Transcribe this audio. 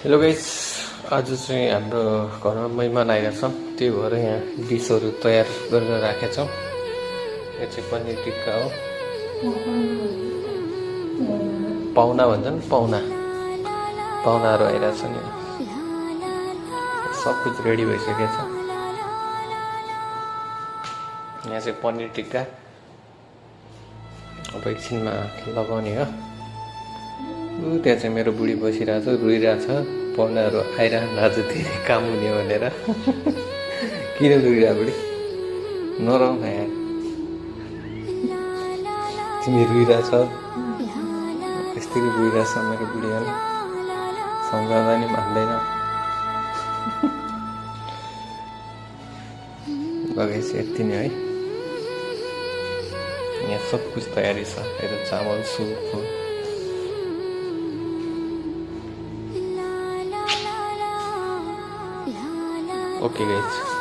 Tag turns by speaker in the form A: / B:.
A: Hello guys, आज चाहिँ हाम्रो घरमा मेहमान आएका छन्। त्यही भएर यहाँ डिसहरू तयार गरेर राखेका छौँ। यो चाहिँ पनिर टिक्का हो। पाहुना भन्छन्, पाहुनाहरू आइरहेको छन्। यहाँ सब कुछ रेडी भइसकेको छ। यहाँ चाहिँ पनिर टिक्का अब एकछिनमा लगाउने हो। त्यहाँ चाहिँ मेरो बुढी बसिरहेछ, रुइरहेछ। पाहुनाहरू आइरहनु आज धेरै काम हुने भनेर। किन रुइरह बुढी? नरौ न यार, तिमी रुइरहेछ। यसरी रुइरहेछ मेरो बुढी। सम्झाउँदा नि मान्दैन। लगाएपछि यति नै है। यहाँ सब कुछ तयारी छ। यता चामल, सुप। Okay guys.